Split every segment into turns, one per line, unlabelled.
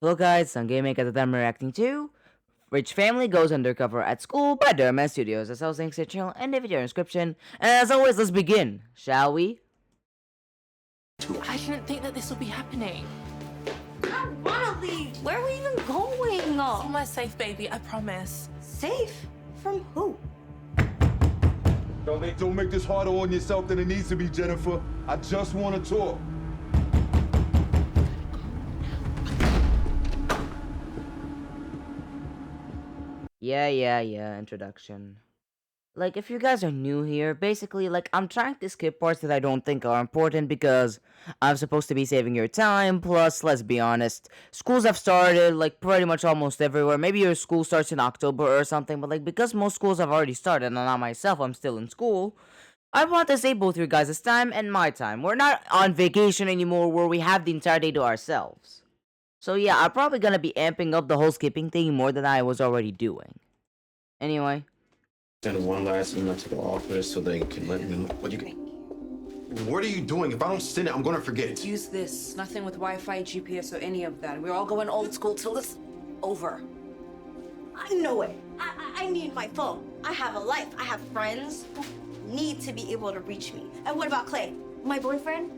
Hello guys, I'm Gaming at the time reacting to Rich Family Goes Undercover at School by Dhar Mann Studios. That's all links to the channel and the video description. And as always, let's begin, shall we?
I didn't think that this would be happening.
I wanna leave. Where are we even going?
Somewhere safe, baby, I promise.
Safe? From who?
Don't make this harder on yourself than it needs to be, Jennifer. I just want to talk.
Yeah, introduction. Like, if you guys are new here, basically, I'm trying to skip parts that I don't think are important because I'm supposed to be saving your time. Plus, let's be honest, schools have started, pretty much almost everywhere. Maybe your school starts in October or something, but, because most schools have already started, and I myself, I'm still in school, I want to save both your guys' time and my time. We're not on vacation anymore where we have the entire day to ourselves. So yeah, I'm probably gonna be amping up the whole skipping thing more than I was already doing. Anyway.
Send one last email to the office so they can let me know what you can. What are you doing? If I don't send it, I'm gonna forget it.
Use this. Nothing with Wi-Fi, GPS, or any of that. We're all going old school till it's over.
No way. I need my phone. I have a life. I have friends who need to be able to reach me. And what about Clay? My boyfriend?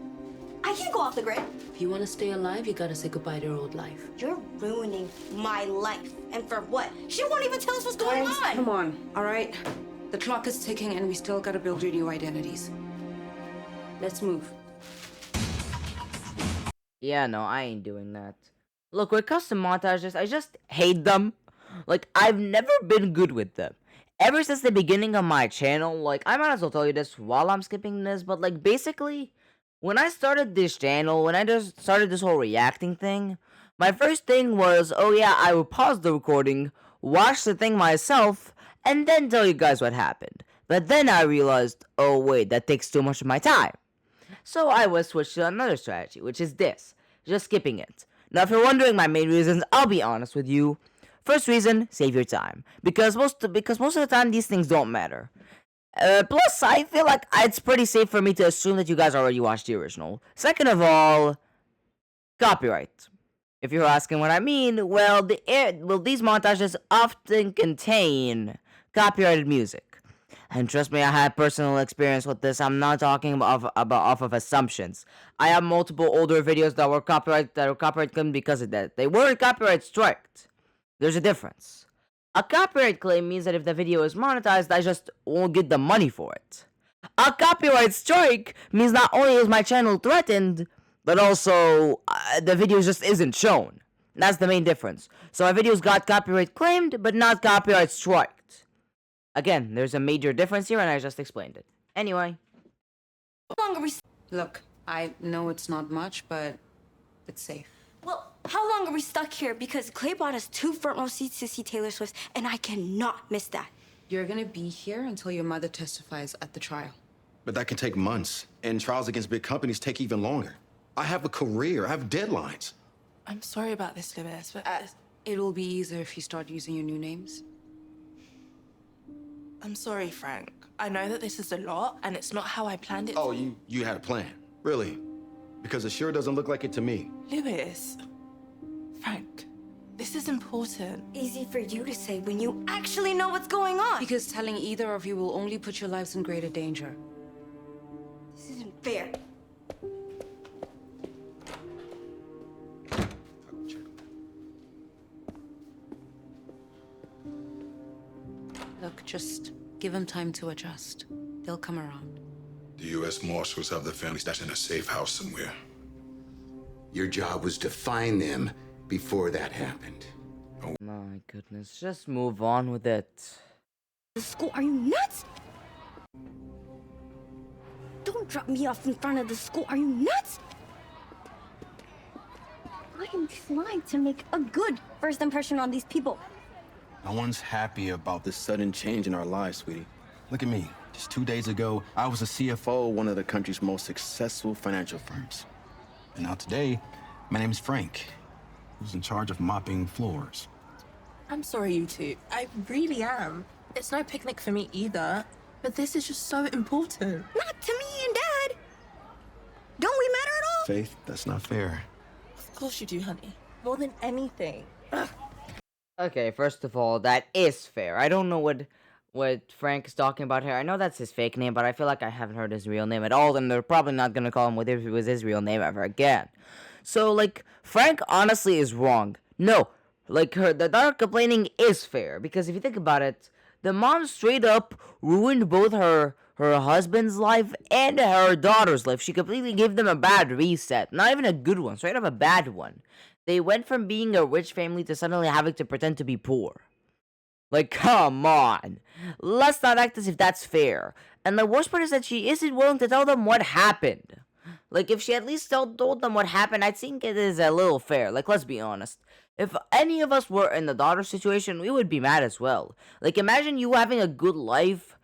I can't go off the grid.
If you want to stay alive, you gotta say goodbye to your old life.
You're ruining my life. And for what? She won't even tell us what's going on.
Come on, all right? The clock is ticking and we still gotta build your new identities. Let's move.
Yeah, no, I ain't doing that. Look, with custom montages, I just hate them. I've never been good with them. Ever since the beginning of my channel, I might as well tell you this while I'm skipping this, but, basically, when I started this channel, when I just started this whole reacting thing, my first thing was, oh yeah, I would pause the recording, watch the thing myself, and then tell you guys what happened. But then I realized, oh wait, that takes too much of my time. So I was switched to another strategy, which is this, just skipping it. Now if you're wondering my main reasons, I'll be honest with you. First reason, save your time. Because most of the time, these things don't matter. Plus, I feel like it's pretty safe for me to assume that you guys already watched the original. Second of all, copyright. If you're asking what I mean, well, these montages often contain copyrighted music. And trust me, I had personal experience with this. I'm not talking about off of assumptions. I have multiple older videos that were copyright claimed because of that. They weren't copyright striked. There's a difference. A copyright claim means that if the video is monetized, I just won't get the money for it. A copyright strike means not only is my channel threatened, but also the video just isn't shown. That's the main difference. So my videos got copyright claimed, but not copyright striked. Again, there's a major difference here, and I just explained it. Anyway.
Look, I know it's not much, but it's safe.
Well, how long are we stuck here? Because Clay bought us 2 front row seats to see Taylor Swift, and I cannot miss that.
You're gonna be here until your mother testifies at the trial.
But that can take months, and trials against big companies take even longer. I have a career, I have deadlines.
I'm sorry about this, Lewis, but
It'll be easier if you start using your new names.
I'm sorry, Frank. I know that this is a lot, and it's not how I planned it.
Oh, you had a plan, really? Because it sure doesn't look like it to me.
Lewis, Frank, this is important.
Easy for you to say when you actually know what's going on.
Because telling either of you will only put your lives in greater danger.
This isn't fair.
Look, just give them time to adjust. They'll come around.
The U.S. Marshals have their family stashed in a safe house somewhere.
Your job was to find them before that happened.
Oh my goodness, just move on with it.
The school, are you nuts? Don't drop me off in front of the school, are you nuts? I am trying to make a good first impression on these people.
No one's happy about this sudden change in our lives, sweetie. Look at me. Just 2 days ago, I was a CFO of one of the country's most successful financial firms. And now today, my name's Frank, who's in charge of mopping floors.
I'm sorry, you two. I really am. It's no picnic for me either, but this is just so important.
Not to me and Dad. Don't we matter at all?
Faith, that's not fair.
Of course you do, honey. more than anything.
Okay, first of all, that is fair. I don't know what Frank is talking about here. I know that's his fake name, but I feel like I haven't heard his real name at all, and they're probably not gonna call him with it if it was his real name ever again. So, like, Frank honestly is wrong. No, like, the daughter complaining is fair, because if you think about it, the mom straight up ruined both her husband's life and her daughter's life. She completely gave them a bad reset. Not even a good one, straight up a bad one. They went from being a rich family to suddenly having to pretend to be poor. Like, come on. Let's not act as if that's fair. And the worst part is that she isn't willing to tell them what happened. Like, if she at least told them what happened, I think it is a little fair. Like, let's be honest. If any of us were in the daughter situation, we would be mad as well. Like, imagine you having a good life,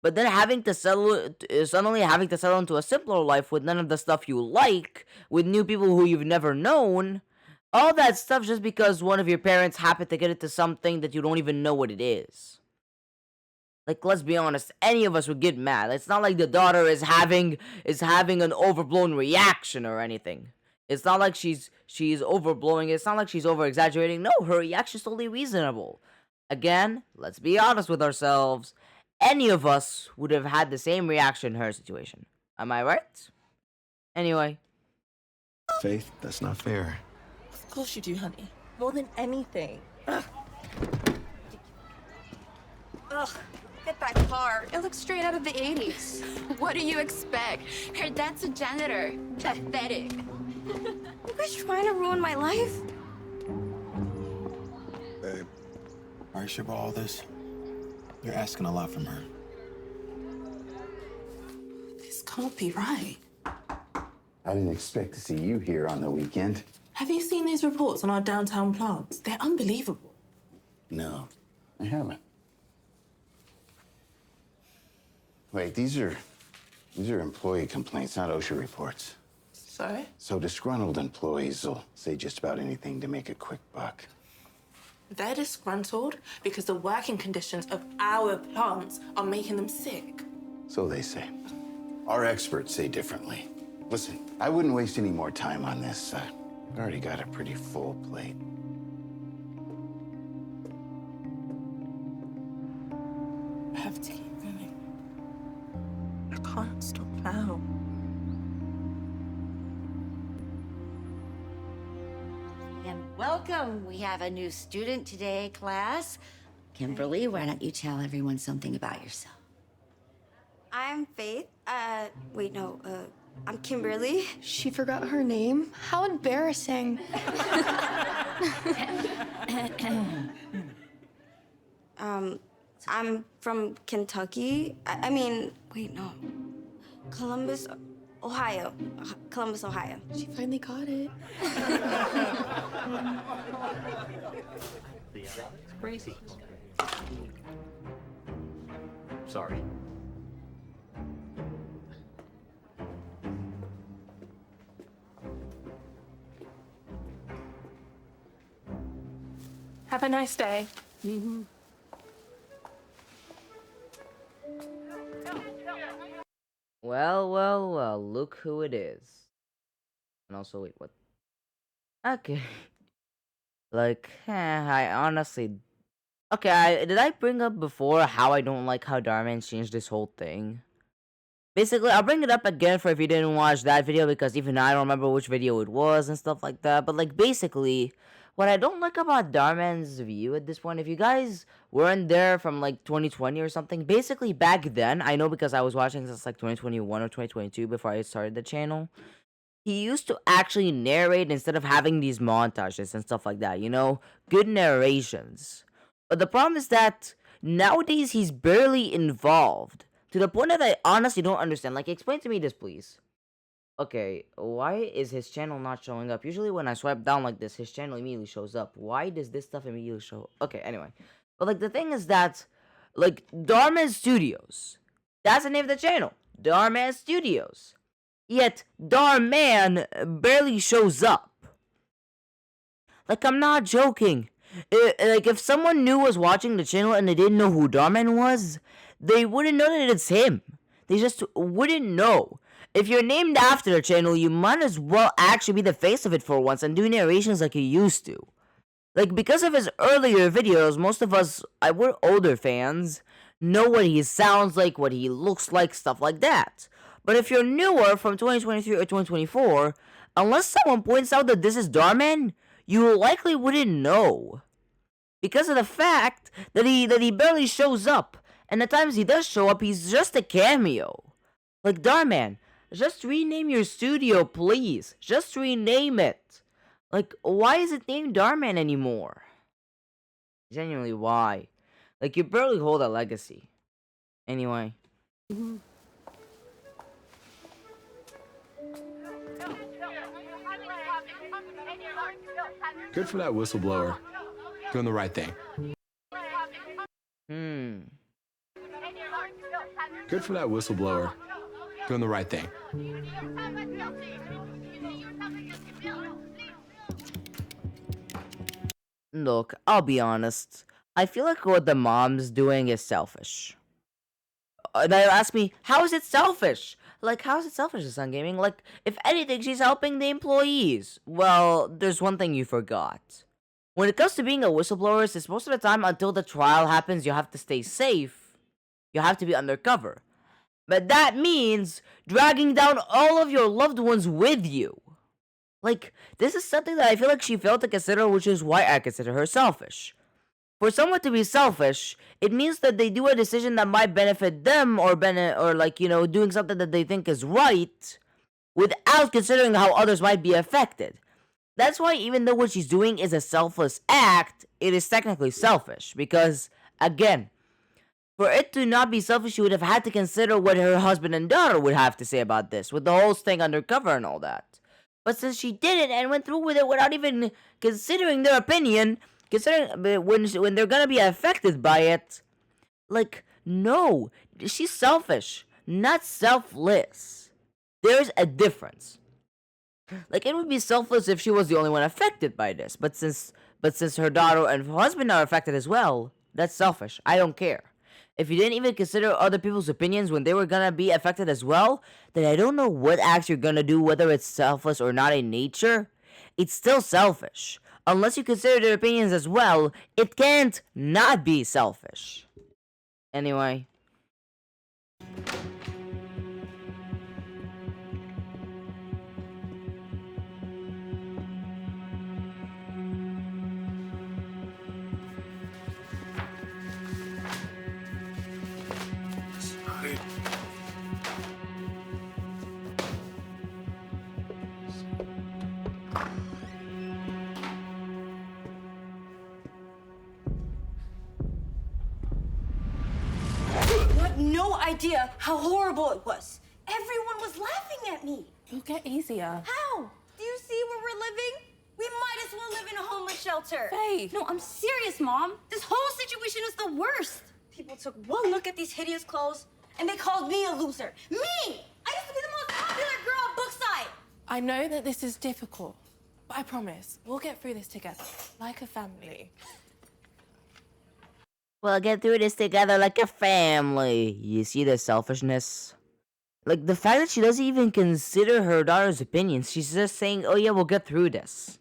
but then suddenly having to settle into a simpler life with none of the stuff you like, with new people who you've never known. All that stuff just because one of your parents happened to get into something that you don't even know what it is. Like, let's be honest, any of us would get mad. It's not like the daughter is having an overblown reaction or anything. It's not like she's overblowing it. It's not like she's over exaggerating. No, her reaction's totally reasonable. Again, let's be honest with ourselves. Any of us would have had the same reaction in her situation. Am I right? Anyway.
Faith, that's not fair.
Of course you do, honey. More than anything.
Ugh, get that car. It looks straight out of the 80s.
What do you expect? Her dad's a janitor. Pathetic.
You guys trying to ruin my life?
Babe, are you sure about all this? You're asking a lot from her.
This can't be right.
I didn't expect to see you here on the weekend.
Have you seen these reports on our downtown plants? They're unbelievable.
No, I haven't. Wait, these are employee complaints, not OSHA reports.
Sorry?
So disgruntled employees will say just about anything to make a quick buck.
They're disgruntled because the working conditions of our plants are making them sick.
So they say. Our experts say differently. Listen, I wouldn't waste any more time on this. I've already got a pretty full plate.
I have to keep going. I can't stop now.
And welcome. We have a new student today, class. Kimberly, why don't you tell everyone something about yourself?
I'm Faith. I'm Kimberly.
She forgot her name? How embarrassing.
I'm from Kentucky. Columbus, Ohio. Columbus, Ohio.
She finally got it.
It's crazy. Sorry.
Have a nice day.
Well, look who it is. And also, wait, what? Okay. Like, I honestly... Okay, did I bring up before how I don't like how DharMann changed this whole thing? Basically, I'll bring it up again for if you didn't watch that video, because even I don't remember which video it was and stuff like that. But, like, basically, what I don't like about DharMann's view at this point, if you guys weren't there from, like, 2020 or something, basically, back then, I know because I was watching since, like, 2021 or 2022 before I started the channel, he used to actually narrate instead of having these montages and stuff like that, you know? Good narrations. But the problem is that nowadays he's barely involved. To the point that I honestly don't understand. Like, explain to me this, please. Okay, why is his channel not showing up? Usually when I swipe down like this, his channel immediately shows up. Why does this stuff immediately show up? Okay, anyway. But, like, the thing is that, like, DharMann Studios. That's the name of the channel. DharMann Studios. Yet, DharMann barely shows up. Like, I'm not joking. Like, if someone new was watching the channel and they didn't know who DharMann was, they wouldn't know that it's him. They just wouldn't know. if you're named after a channel, you might as well actually be the face of it for once and do narrations like you used to. Like, because of his earlier videos, most of us, we're older fans, know what he sounds like, what he looks like, stuff like that. But if you're newer from 2023 or 2024, unless someone points out that this is Dhar Mann, you likely wouldn't know. Because of the fact that he barely shows up, and the times he does show up, he's just a cameo. Like, Dhar Mann, just rename your studio, please. Just rename it. Like, why is it named Dhar Mann anymore? Genuinely, why? Like, you barely hold a legacy. Anyway.
Good for that whistleblower. Doing the right thing. Good for that whistleblower. Doing the right thing.
Look, I'll be honest. I feel like what the mom's doing is selfish. They'll ask me, how is it selfish? Like, how is it selfish, the Sun Gaming? Like, if anything, she's helping the employees. Well, there's one thing you forgot. When it comes to being a whistleblower, it's most of the time until the trial happens, you have to stay safe. You have to be undercover. But that means dragging down all of your loved ones with you. Like, this is something that I feel like she failed to consider, which is why I consider her selfish. For someone to be selfish, it means that they do a decision that might benefit them or doing something that they think is right without considering how others might be affected. That's why even though what she's doing is a selfless act, it is technically selfish because, again, for it to not be selfish, she would have had to consider what her husband and daughter would have to say about this, with the whole staying undercover and all that. But since she didn't and went through with it without even considering their opinion, considering when they're gonna be affected by it, like, no, she's selfish, not selfless. There's a difference. Like, it would be selfless if she was the only one affected by this, but since her daughter and her husband are affected as well, that's selfish. I don't care. If you didn't even consider other people's opinions when they were gonna be affected as well, then I don't know what acts you're gonna do, whether it's selfless or not in nature. It's still selfish. Unless you consider their opinions as well, it can't not be selfish. Anyway.
No idea how horrible it was. Everyone was laughing at me.
It'll get easier.
How? Do you see where we're living? We might as well live in a homeless shelter.
Faith.
No, I'm serious, Mom. This whole situation is the worst. People took one look at these hideous clothes and they called me a loser. Me! I used to be the most popular girl on Bookside.
I know that this is difficult, but I promise we'll get through this together, like a family.
We'll get through this together like a family. You see the selfishness? Like, the fact that she doesn't even consider her daughter's opinions. She's just saying, oh yeah, we'll get through this.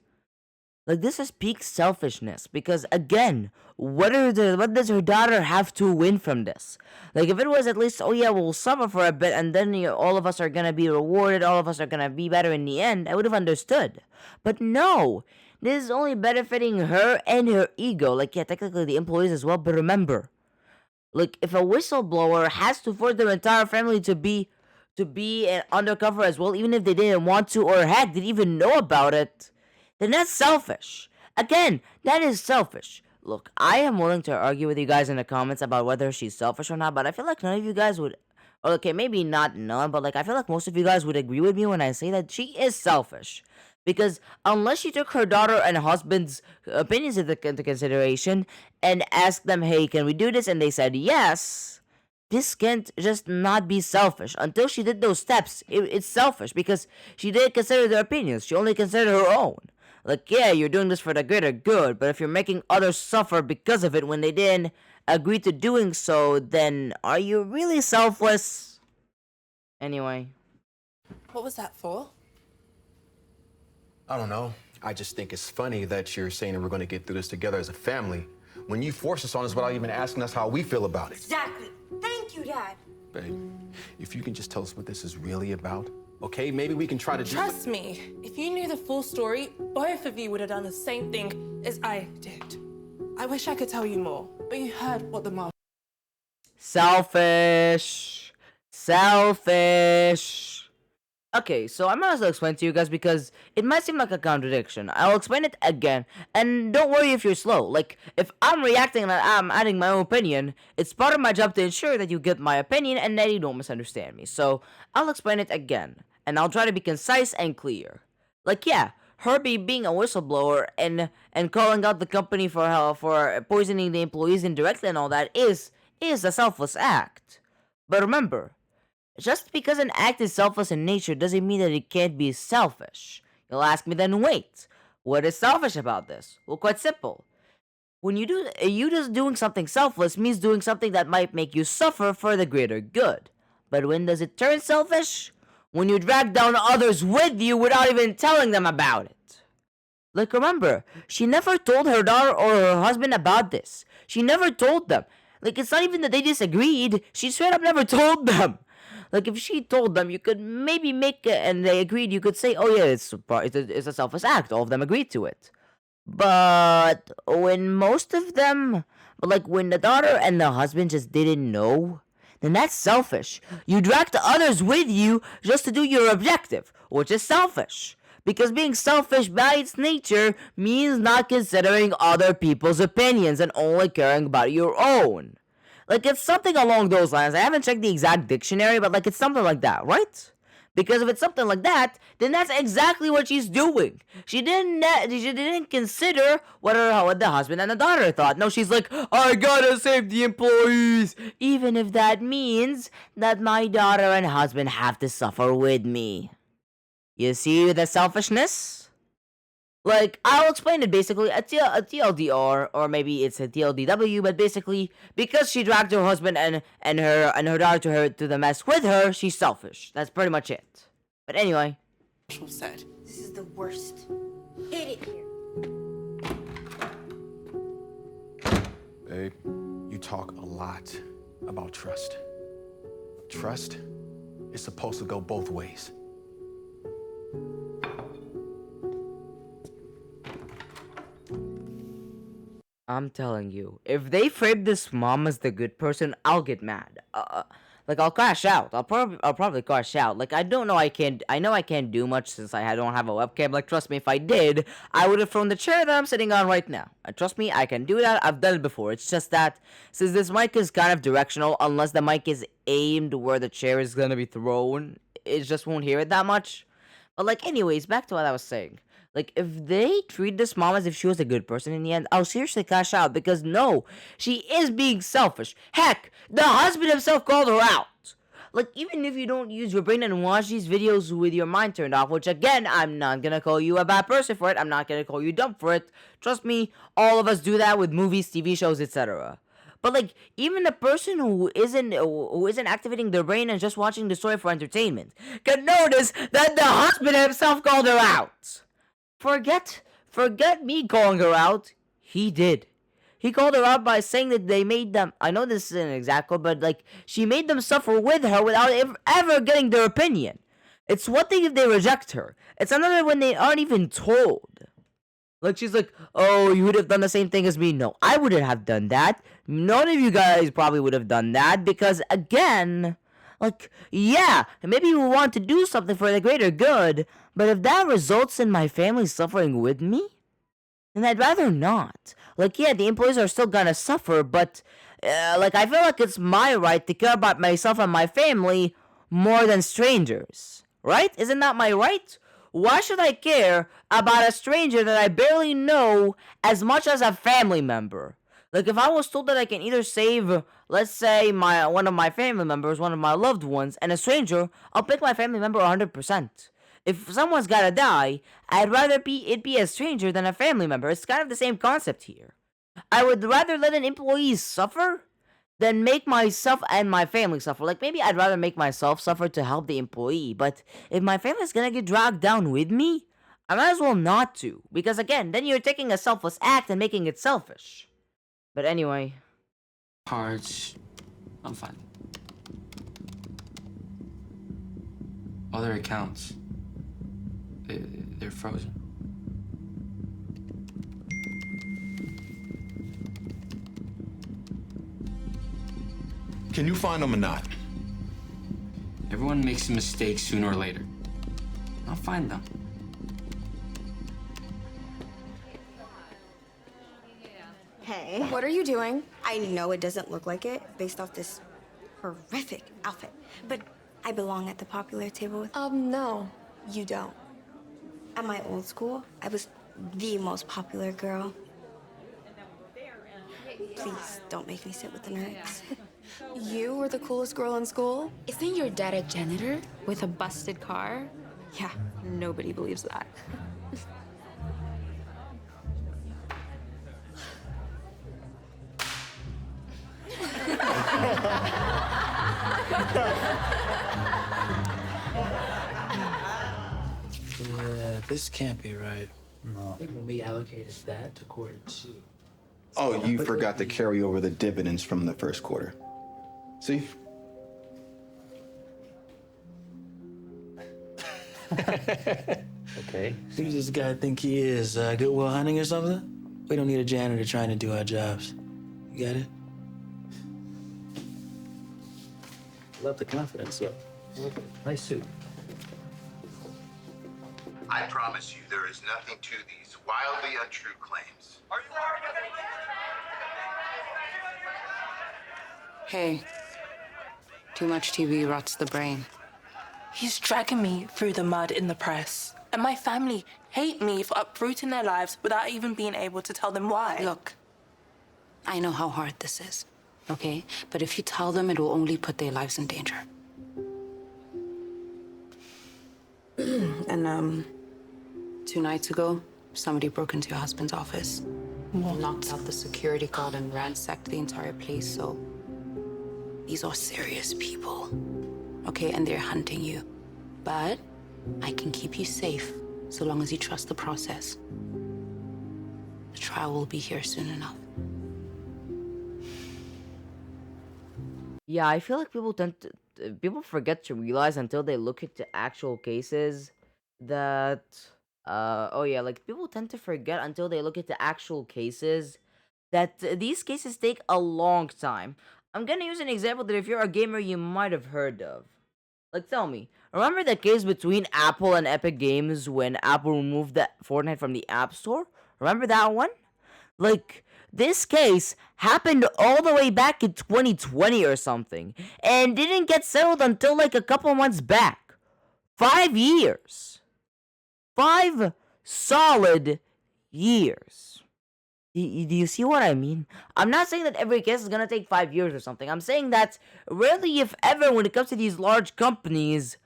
Like, this is peak selfishness. Because, again, what does her daughter have to win from this? Like, if it was at least, oh yeah, we'll suffer for a bit, and then all of us are gonna be rewarded, all of us are gonna be better in the end, I would have understood. But no! This is only benefiting her and her ego. Like, yeah, technically the employees as well, but remember, like, if a whistleblower has to force their entire family to be an undercover as well, even if they didn't want to or heck didn't even know about it, then that's selfish. Again, that is selfish. Look, I am willing to argue with you guys in the comments about whether she's selfish or not, but I feel like none of you guys would, or okay, maybe not none, but like, I feel like most of you guys would agree with me when I say that she is selfish. Because unless she took her daughter and husband's opinions into consideration and asked them, hey, can we do this? And they said yes, this can't just not be selfish. Until she did those steps, it's selfish because she didn't consider their opinions. She only considered her own. Like, yeah, you're doing this for the greater good, but if you're making others suffer because of it when they didn't agree to doing so, then are you really selfless? Anyway.
What was that for?
I don't know. I just think it's funny that you're saying that we're going to get through this together as a family when you force us on us without even asking us how we feel about it.
Exactly. Thank you, Dad.
Babe, if you can just tell us what this is really about, okay? Maybe we can try to
Trust me, if you knew the full story, both of you would have done the same thing as I did. I wish I could tell you more, but you heard what the marshal.
Selfish. Selfish. Okay, so I might as well explain to you guys because it might seem like a contradiction. I'll explain it again, and don't worry if you're slow. Like, if I'm reacting and I'm adding my own opinion, it's part of my job to ensure that you get my opinion and that you don't misunderstand me. So, I'll explain it again, and I'll try to be concise and clear. Like, yeah, Herbie being a whistleblower and calling out the company for poisoning the employees indirectly and all that is a selfless act. But remember, just because an act is selfless in nature doesn't mean that it can't be selfish. You'll ask me then, wait, what is selfish about this? Well, quite simple. When you just doing something selfless means doing something that might make you suffer for the greater good. But when does it turn selfish? When you drag down others with you without even telling them about it. Like, remember, she never told her daughter or her husband about this. She never told them. Like, it's not even that they disagreed. She straight up never told them. Like, if she told them, you could maybe make it, and they agreed, you could say, oh yeah, it's a selfless act. All of them agreed to it. But when most of them, like when the daughter and the husband just didn't know, then that's selfish. You dragged others with you just to do your objective, which is selfish. Because being selfish by its nature means not considering other people's opinions and only caring about your own. Like, it's something along those lines. I haven't checked the exact dictionary, but, like, it's something like that, right? Because if it's something like that, then that's exactly what she's doing. She didn't consider what the husband and the daughter thought. No, she's like, I gotta save the employees, even if that means that my daughter and husband have to suffer with me. You see the selfishness? Like, I'll explain it basically, a TLDR, or maybe it's a TLDW, but basically, because she dragged her husband and her daughter to the mess with her, she's selfish. That's pretty much it. But anyway.
Said.
This is the worst. Hit it here.
Babe, you talk a lot about trust. Trust is supposed to go both ways.
I'm telling you, if they frame this mom as the good person, I'll get mad. Like, I'll crash out. I'll probably crash out. Like, I know I can't do much since I don't have a webcam. Like, trust me, if I did, I would have thrown the chair that I'm sitting on right now. And trust me, I can do that. I've done it before. It's just that since this mic is kind of directional, unless the mic is aimed where the chair is gonna be thrown, it just won't hear it that much. But, like, anyways, back to what I was saying. Like, if they treat this mom as if she was a good person in the end, I'll seriously cash out, because no, she is being selfish. Heck, the husband himself called her out. Like, even if you don't use your brain and watch these videos with your mind turned off, which again, I'm not gonna call you a bad person for it, I'm not gonna call you dumb for it. Trust me, all of us do that with movies, TV shows, etc. But, like, even a person who isn't activating their brain and just watching the story for entertainment can notice that the husband himself called her out. Forget me calling her out. He did. He called her out by saying that they made them, I know this isn't an exact quote, but, like, she made them suffer with her without ever getting their opinion. It's one thing if they reject her. It's another when they aren't even told. Like, she's like, oh, you would have done the same thing as me. No, I wouldn't have done that. None of you guys probably would have done that because, again, like, yeah, maybe you want to do something for the greater good, but if that results in my family suffering with me, then I'd rather not. Like, yeah, the employees are still gonna suffer, but, like, I feel like it's my right to care about myself and my family more than strangers. Right? Isn't that my right? Why should I care about a stranger that I barely know as much as a family member? Like, if I was told that I can either save, let's say, one of my family members, one of my loved ones, and a stranger, I'll pick my family member 100%. If someone's gotta die, I'd rather it be a stranger than a family member. It's kind of the same concept here. I would rather let an employee suffer than make myself and my family suffer. Like, maybe I'd rather make myself suffer to help the employee, but if my family's gonna get dragged down with me, I might as well not to. Because again, then you're taking a selfless act and making it selfish. But anyway.
Cards. I'm fine. Other accounts. They're frozen.
Can you find them or not?
Everyone makes a mistake sooner or later. I'll find them.
Hey.
What are you doing?
I know it doesn't look like it based off this horrific outfit, but I belong at the popular table with.
No, you don't.
At my old school, I was the most popular girl. Please don't make me sit with the nerds.
You were the coolest girl in school?
Isn't your dad a janitor with a busted car?
Yeah, nobody believes that.
Yeah, this can't be right.
No. We allocated that according to.
Oh, you forgot to carry over the dividends from the first quarter. See?
Okay.
Who does this guy think he is? Goodwill Hunting or something? We don't need a janitor trying to do our jobs. You got it?
Love the confidence, though. Nice suit.
I promise you there is nothing to these wildly untrue claims.
Hey, too much TV rots the brain.
He's dragging me through the mud in the press. And my family hate me for uprooting their lives without even being able to tell them why.
Look, I know how hard this is, okay? But if you tell them, it will only put their lives in danger. And, 2 nights ago, somebody broke into your husband's office. Knocked out the security guard and ransacked the entire place, so... These are serious people, okay? And they're hunting you. But I can keep you safe so long as you trust the process. The trial will be here soon enough.
Yeah, I feel like people forget to realize until they look into actual cases that oh yeah, like people tend to forget until they look into actual cases that these cases take a long time. I'm gonna use an example that if you're a gamer you might have heard of. Like, tell me, remember the case between Apple and Epic Games when Apple removed the Fortnite from the App Store? Remember that one? Like, this case happened all the way back in 2020 or something, and didn't get settled until like a couple months back. 5 years. 5 solid years. Do you see what I mean? I'm not saying that every case is gonna take 5 years or something. I'm saying that rarely, if ever, when it comes to these large companies,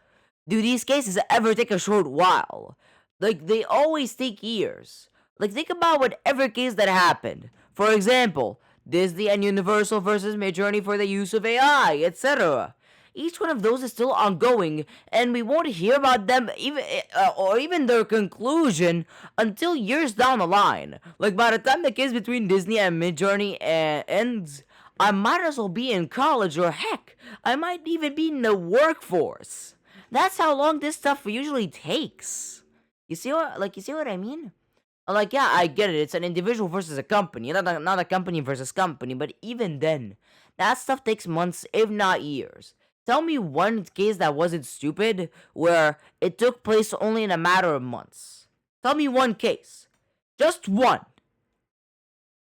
do these cases ever take a short while. Like, they always take years. Like, think about whatever case that happened. For example, Disney and Universal versus Midjourney for the use of AI, etc. Each one of those is still ongoing, and we won't hear about them even their conclusion until years down the line. Like, by the time the case between Disney and Midjourney ends, I might as well be in college, or heck, I might even be in the workforce. That's how long this stuff usually takes. You see what I mean? Like, yeah, I get it. It's an individual versus a company, not a company versus company. But even then, that stuff takes months, if not years. Tell me one case that wasn't stupid, where it took place only in a matter of months. Tell me one case. Just one.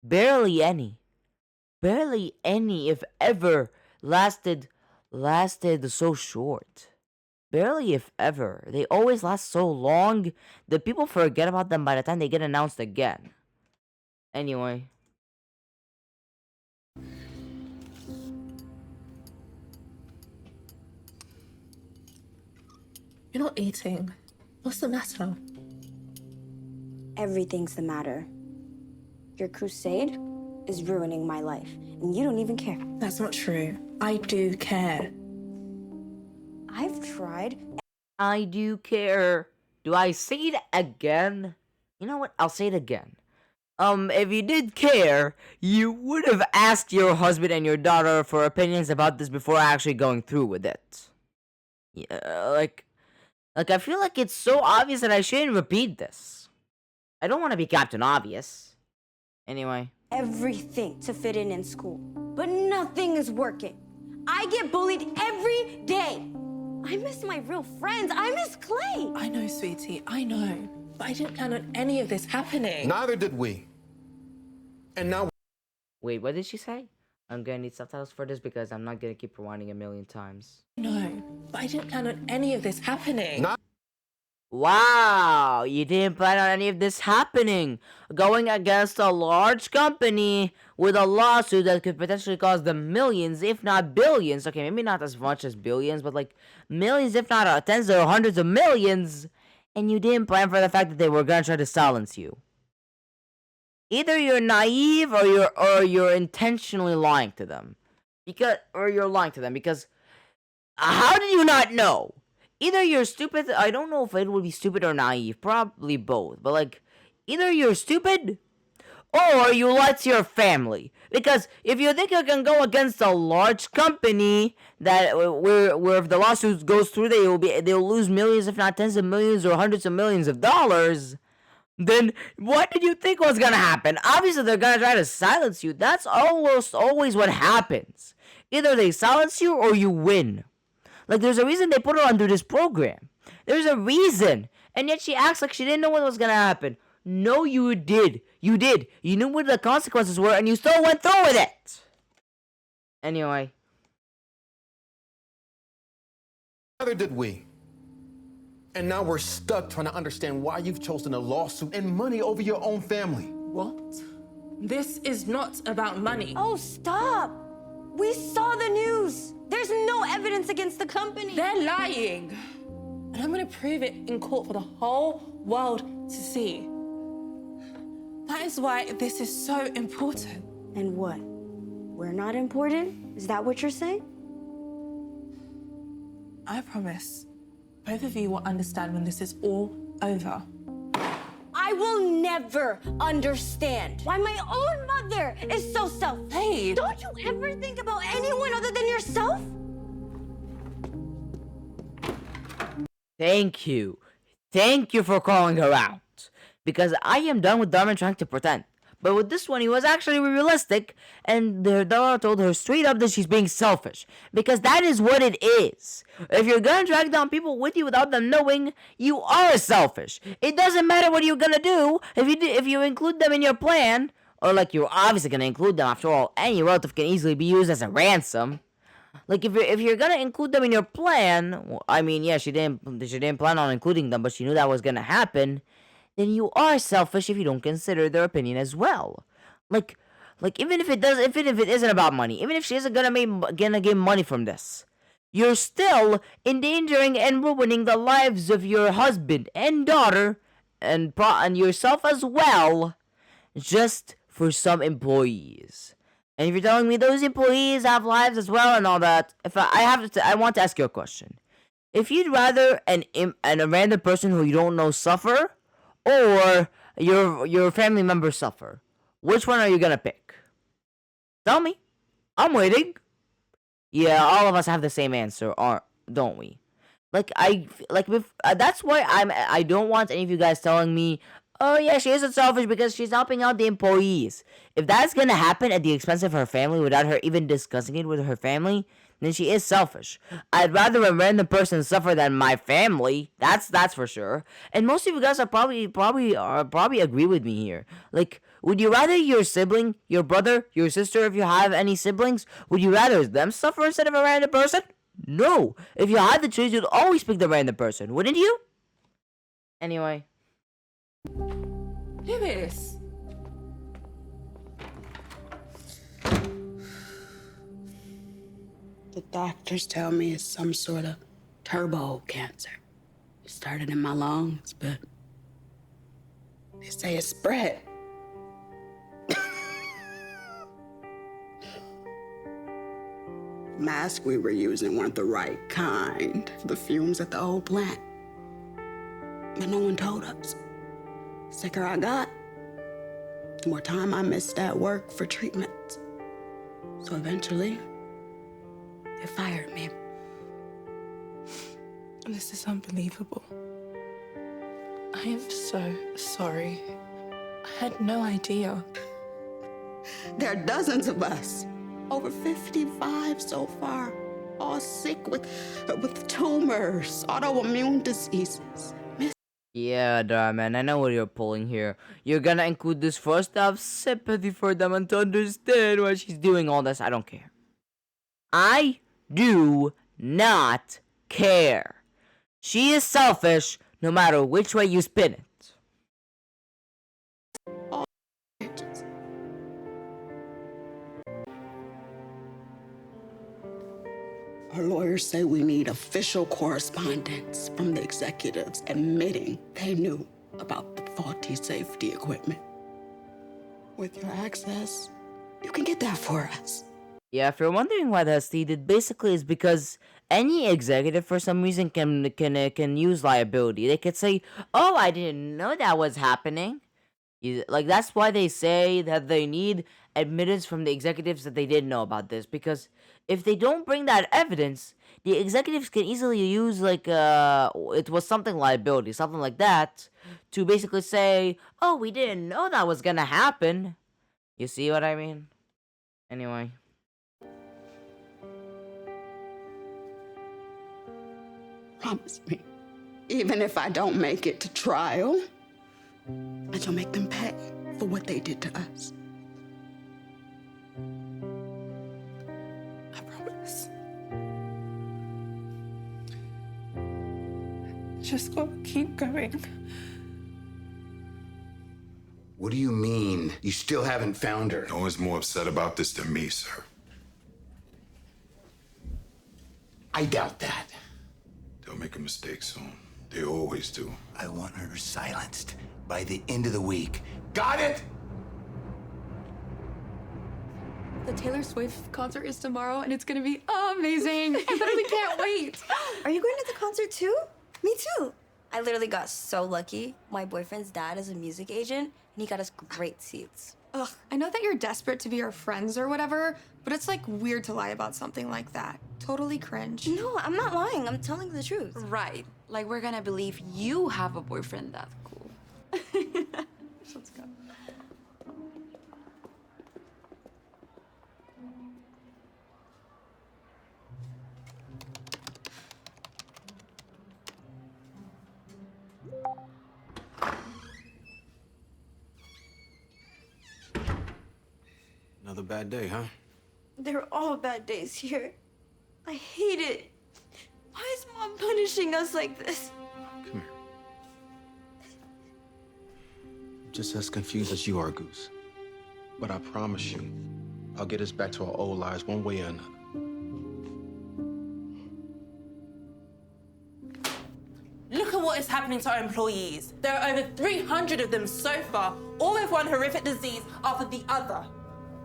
Barely any. Barely any, if ever, lasted so short. Barely, if ever. They always last so long that people forget about them by the time they get announced again. Anyway.
You're not eating. What's the matter?
Everything's the matter. Your crusade is ruining my life, and you don't even care.
That's not true. I do care.
I've tried.
I do care. Do I say it again? You know what? I'll say it again. If you did care, you would have asked your husband and your daughter for opinions about this before actually going through with it. Yeah, like I feel like it's so obvious that I shouldn't repeat this. I don't want to be Captain Obvious. Anyway.
Everything to fit in school, but nothing is working. I get bullied every day. I miss my real friends. I miss Clay.
I know, sweetie, I know. But I didn't plan on any of this happening.
Neither did we. And now...
Wait, what did she say? I'm gonna need subtitles for this because I'm not gonna keep rewinding a million times.
No, but I didn't plan on any of this happening.
Wow, you didn't plan on any of this happening. Going against a large company with a lawsuit that could potentially cost them millions, if not billions. Okay, maybe not as much as billions, but like millions, if not tens or hundreds of millions. And you didn't plan for the fact that they were gonna try to silence you. Either you're naive or you're intentionally lying to them. Because how did you not know? Either you're stupid, I don't know if it would be stupid or naive, probably both, but like, either you're stupid, or you lie to your family. Because if you think you can go against a large company, that where if the lawsuit goes through, they'll lose millions, if not tens of millions or hundreds of millions of dollars, then what did you think was gonna happen? Obviously, they're gonna try to silence you. That's almost always what happens. Either they silence you or you win. Like, there's a reason they put her under this program. There's a reason. And yet she acts like she didn't know what was gonna happen. No, you did. You did. You knew what the consequences were, and you still went through with it. Anyway.
Neither did we. And now we're stuck trying to understand why you've chosen a lawsuit and money over your own family.
What? This is not about money.
Oh, stop. We saw the news. There's no evidence against the company.
They're lying. And I'm gonna prove it in court for the whole world to see. That is why this is so important.
And what? We're not important? Is that what you're saying?
I promise, both of you will understand when this is all over.
I will never understand why my own mother is so selfish.
Hey!
Don't you ever think about anyone other than yourself?
Thank you. Thank you for calling her out. Because I am done with DharMann trying to pretend. But with this one, he was actually realistic, and their daughter told her straight up that she's being selfish. Because that is what it is. If you're gonna drag down people with you without them knowing, you are selfish. It doesn't matter what you're gonna do. If you include them in your plan, or like you're obviously gonna include them, after all, any relative can easily be used as a ransom. Like if you're gonna include them in your plan, well, I mean, yeah, she didn't plan on including them, but she knew that was gonna happen. Then you are selfish if you don't consider their opinion as well. Like even if it isn't about money, even if she isn't gonna get money from this, you're still endangering and ruining the lives of your husband and daughter, and yourself as well, just for some employees. And if you're telling me those employees have lives as well and all that, I want to ask you a question. If you'd rather a random person who you don't know suffer, or your family members suffer, which one are you gonna pick? Tell me. I'm waiting. Yeah, all of us have the same answer, don't we? That's why I don't want any of you guys telling me, oh yeah, she isn't selfish because she's helping out the employees. If that's gonna happen at the expense of her family without her even discussing it with her family, then she is selfish. I'd rather a random person suffer than my family. That's for sure. And most of you guys are probably agree with me here. Like, would you rather your sibling, your brother, your sister, if you have any siblings, would you rather them suffer instead of a random person? No. If you had the choice, you'd always pick the random person, wouldn't you? Anyway.
Lewis.
The doctors tell me it's some sort of turbo cancer. It started in my lungs, but they say it's spread.
masks we were using weren't the right kind. The fumes at the old plant. But no one told us. The sicker I got, the more time I missed at work for treatments. So eventually, they fired me.
This is unbelievable. I am so sorry. I had no idea.
There are dozens of us. Over 55 so far. All sick with tumors, autoimmune diseases.
Yeah, Darman, I know what you're pulling here. You're gonna include this first to have sympathy for them and to understand why she's doing all this. I don't care. I do not care. She is selfish no matter which way you spin it.
Our lawyers say we need official correspondence from the executives admitting they knew about the faulty safety equipment. With your access, you can get that for us.
Yeah, if you're wondering why that's needed, basically is because any executive for some reason can use liability. They could say, "Oh, I didn't know that was happening." Like, that's why they say that they need admittance from the executives that they didn't know about this, because if they don't bring that evidence, the executives can easily use, like, it was something liability, something like that, to basically say, "Oh, we didn't know that was gonna happen." You see what I mean? Anyway.
Promise me, even if I don't make it to trial, that you'll make them pay for what they did to us.
I promise. Just gotta keep going.
What do you mean? You still haven't found her?
No one's more upset about this than me, sir.
I doubt that.
They'll make a mistake soon. They always do.
I want her silenced by the end of the week. Got it?
The Taylor Swift concert is tomorrow, and it's gonna be amazing. I literally can't wait.
Are you going to the concert too? Me too. I literally got so lucky. My boyfriend's dad is a music agent, and he got us great seats.
Ugh, I know that you're desperate to be our friends or whatever, but it's like weird to lie about something like that. Totally cringe.
No, I'm not lying. I'm telling the truth.
Right. Like we're gonna believe you have a boyfriend that's cool. Let's go.
Another bad day, huh?
They're all bad days here. I hate it. Why is Mom punishing us like this?
Come here. I'm just as confused as you are, Goose. But I promise you, I'll get us back to our old lives one way or another.
Look at what is happening to our employees. There are over 300 of them so far, all with one horrific disease after the other.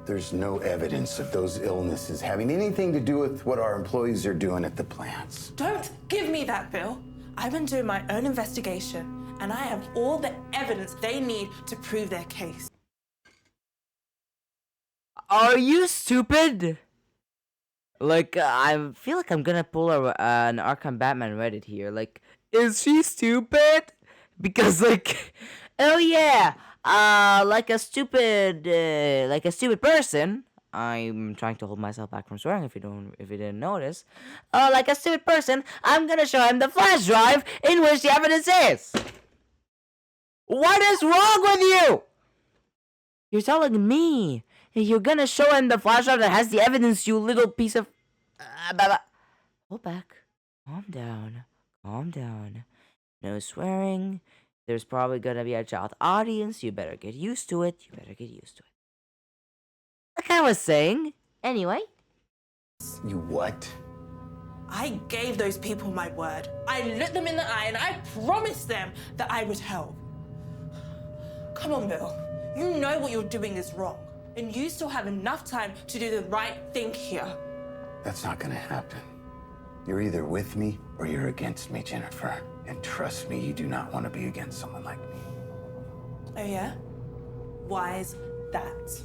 There's no evidence of those illnesses having anything to do with what our employees are doing at the plants.
Don't give me that, Bill. I've been doing my own investigation, and I have all the evidence they need to prove their case.
Are you stupid? Like, I feel like I'm gonna pull an Arkham Batman Reddit here. Like, is she stupid? Because, like, oh yeah, like a stupid person. I'm trying to hold myself back from swearing if you didn't notice. Like a stupid person, I'm gonna show him the flash drive in which the evidence is. What is wrong with you? You're telling me you're gonna show him the flash drive that has the evidence, you little piece of... Hold back. Calm down. Calm down. No swearing. There's probably gonna be a child audience. You better get used to it. Like I was saying. Anyway.
You what?
I gave those people my word. I looked them in the eye and I promised them that I would help. Come on, Bill. You know what you're doing is wrong. And you still have enough time to do the right thing here.
That's not gonna happen. You're either with me or you're against me, Jennifer. And trust me, you do not want to be against someone like me.
Oh, yeah? Why's that?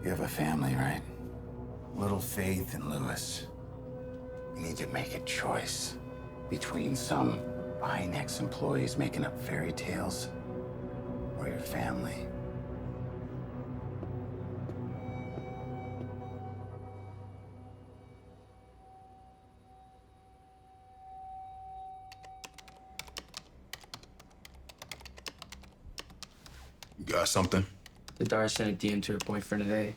You have a family, right? Little Faith and Lewis. You need to make a choice between some buying ex-employees making up fairy tales or your family.
You got something?
The Dhar sent a DM to her boyfriend today.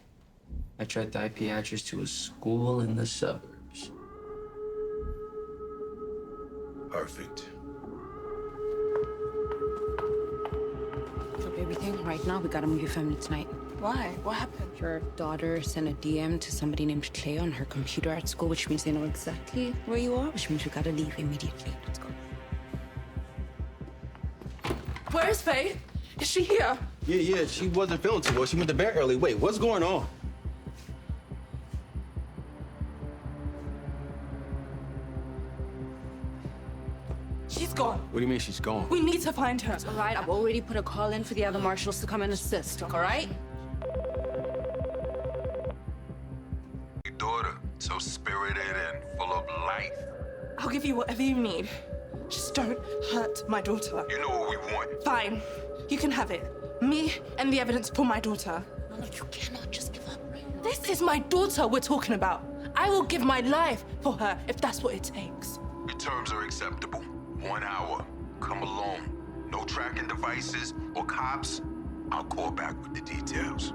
I tried the IP address to a school in the suburbs.
Perfect.
Drop everything right now. We gotta move your family tonight.
Why? What happened?
Your daughter sent a DM to somebody named Clay on her computer at school, which means they know exactly where you are, which means we gotta leave immediately. Let's go.
Where is Faye? Is she here?
Yeah, she wasn't feeling too well. She went to bed early. Wait, what's going on?
She's gone.
What do you mean she's gone?
We need to find her.
All right, I've already put a call in for the other marshals to come and assist, all right?
Your daughter, so spirited and full of life.
I'll give you whatever you need. Just don't hurt my daughter.
You know what we want.
Fine. You can have it. Me and the evidence for my daughter.
No, you cannot just give up right now.
This is my daughter we're talking about. I will give my life for her if that's what it takes.
Your terms are acceptable. 1 hour. Come along. No tracking devices or cops. I'll call back with the details.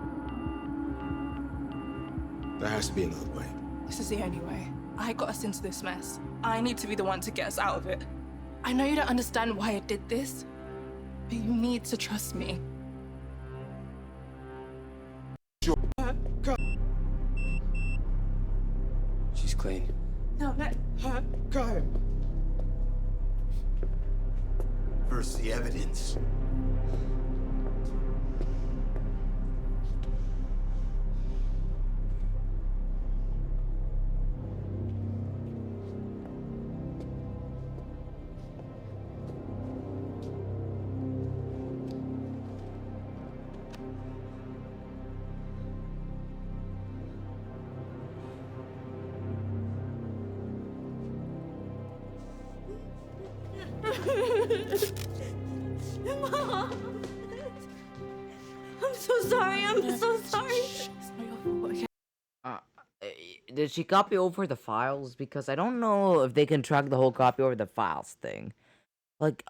There has to be another way.
This is the only way. I got us into this mess. I need to be the one to get us out of it. I know you don't understand why I did this, but you need to trust me.
She's clean.
Now let her go.
First, the evidence.
Mom! I'm so sorry, I'm so sorry.
Did she copy over the files? Because I don't know if they can track the whole copy over the files thing. Like,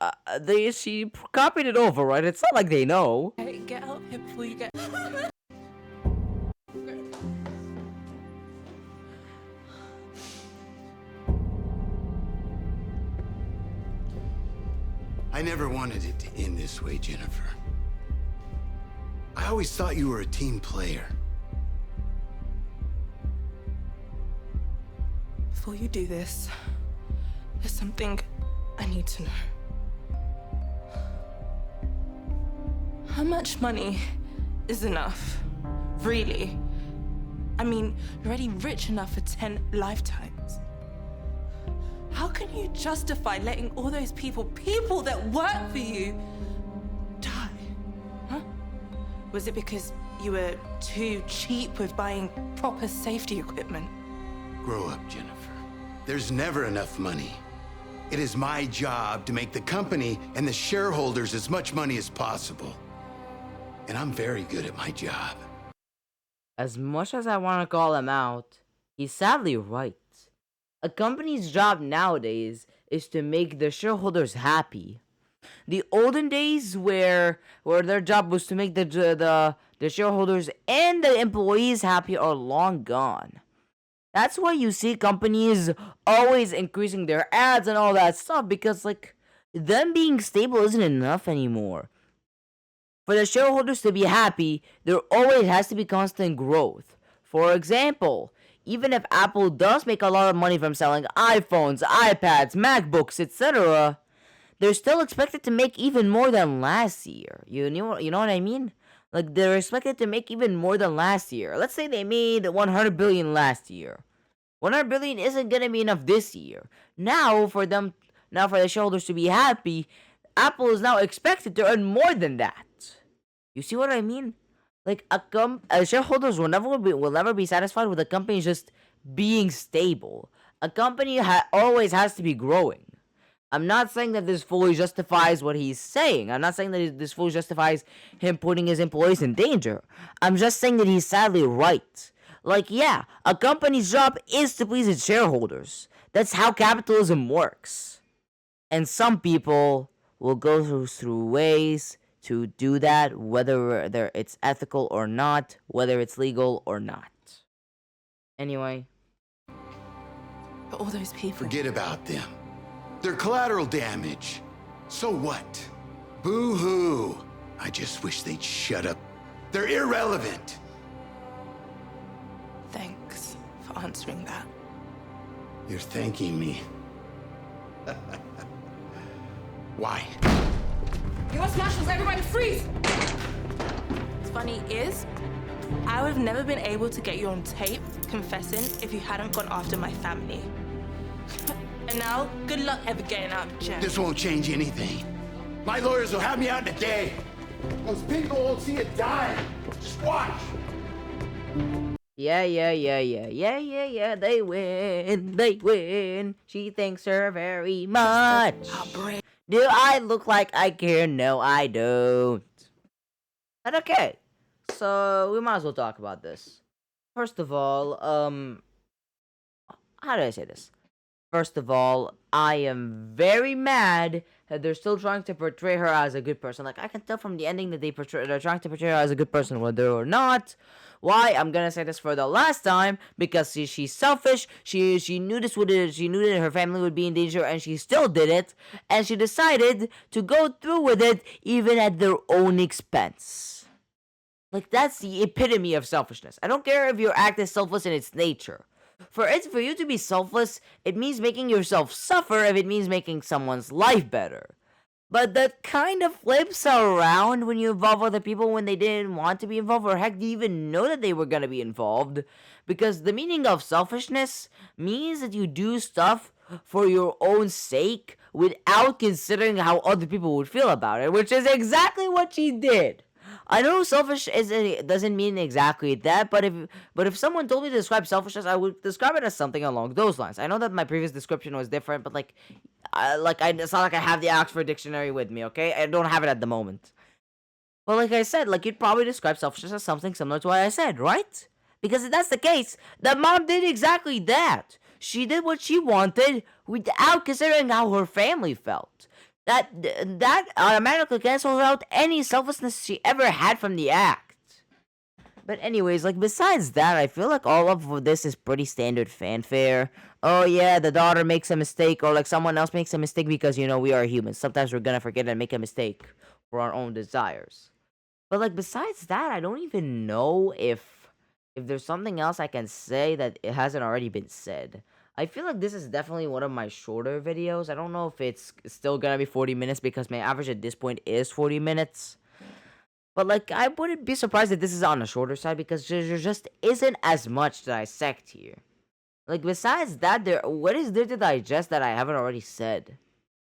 she copied it over, right? It's not like they know.
Hey, get out here before you get...
I never wanted it to end this way, Jennifer. I always thought you were a team player.
Before you do this, there's something I need to know. How much money is enough? Really? I mean, you're already rich enough for 10 lifetimes. How can you justify letting all those people that work for you, die? Huh? Was it because you were too cheap with buying proper safety equipment?
Grow up, Jennifer. There's never enough money. It is my job to make the company and the shareholders as much money as possible. And I'm very good at my job.
As much as I want to call him out, he's sadly right. A company's job nowadays is to make the shareholders happy. The olden days where their job was to make the shareholders and the employees happy are long gone. That's why you see companies always increasing their ads and all that stuff, because like them being stable isn't enough anymore. For the shareholders to be happy, there always has to be constant growth. For example, even if Apple does make a lot of money from selling iPhones, iPads, MacBooks, etc., they're still expected to make even more than last year. You know what I mean? Like, they're expected to make even more than last year. Let's say they made 100 billion last year. 100 billion isn't gonna be enough this year. Now for the shareholders to be happy, Apple is now expected to earn more than that. You see what I mean? Like shareholders will never be satisfied with a company just being stable. A company always has to be growing. I'm not saying that this fully justifies what he's saying. I'm not saying that this fully justifies him putting his employees in danger. I'm just saying that he's sadly right. Like, yeah, a company's job is to please its shareholders. That's how capitalism works. And some people will go through ways to do that, whether it's ethical or not, whether it's legal or not. Anyway.
But all those people...
Forget about them. They're collateral damage. So what? Boo-hoo. I just wish they'd shut up. They're irrelevant.
Thanks for answering that.
You're thanking me. Why?
US Marshals, everybody freeze! What's funny is, I would have never been able to get you on tape confessing if you hadn't gone after my family. And now, good luck ever getting out of jail.
This won't change anything. My lawyers will have me out in a day. Those people won't see a dime. Just watch.
Yeah, they win. She thanks her very much. Do I look like I care? No, I don't. But okay, so we might as well talk about this. First of all, how do I say this? First of all, I am very mad that they're still trying to portray her as a good person. Like, I can tell from the ending that they're trying to portray her as a good person, whether or not. Why? I'm gonna say this for the last time, because she's selfish. She knew she knew that her family would be in danger, and she still did it. And she decided to go through with it, even at their own expense. Like, that's the epitome of selfishness. I don't care if your act is selfless in its nature. For you to be selfless, it means making yourself suffer if it means making someone's life better. But that kind of flips around when you involve other people when they didn't want to be involved, or heck, didn't even know that they were going to be involved. Because the meaning of selfishness means that you do stuff for your own sake without considering how other people would feel about it, which is exactly what she did. I know selfish doesn't mean exactly that, but if someone told me to describe selfishness, I would describe it as something along those lines. I know that my previous description was different, but it's not like I have the Oxford Dictionary with me, okay? I don't have it at the moment. But like I said, you'd probably describe selfishness as something similar to what I said, right? Because if that's the case, the mom did exactly that. She did what she wanted without considering how her family felt. That automatically cancels out any selflessness she ever had from the act. But anyways, besides that, I feel like all of this is pretty standard fanfare. Oh yeah, the daughter makes a mistake, or someone else makes a mistake, because, we are humans. Sometimes we're gonna forget and make a mistake for our own desires. But besides that, I don't even know if there's something else I can say that it hasn't already been said. I feel like this is definitely one of my shorter videos. I don't know if it's still gonna be 40 minutes, because my average at this point is 40 minutes. But I wouldn't be surprised if this is on the shorter side, because there just isn't as much to dissect here. Besides that, what is there to digest that I haven't already said?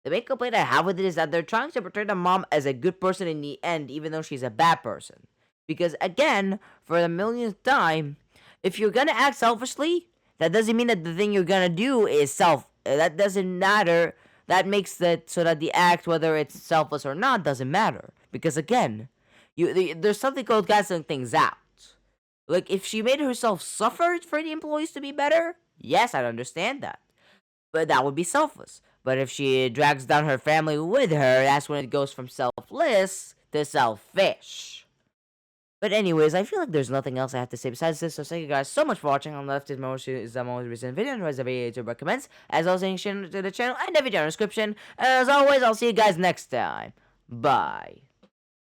The main complaint I have with it is that they're trying to portray the mom as a good person in the end, even though she's a bad person. Because again, for the millionth time, if you're gonna act selfishly, that doesn't mean that the thing you're gonna do is that doesn't matter. That makes it so that the act, whether it's selfless or not, doesn't matter. Because again, there's something called canceling things out. If she made herself suffer for the employees to be better, yes, I'd understand that. But that would be selfless. But if she drags down her family with her, that's when it goes from selfless to selfish. But anyways, I feel like there's nothing else I have to say besides this, so thank you guys so much for watching. On the left is the most recent video, and the right is a video to recommends. As always, share to the channel and the video in the description. And as always, I'll see you guys next time. Bye.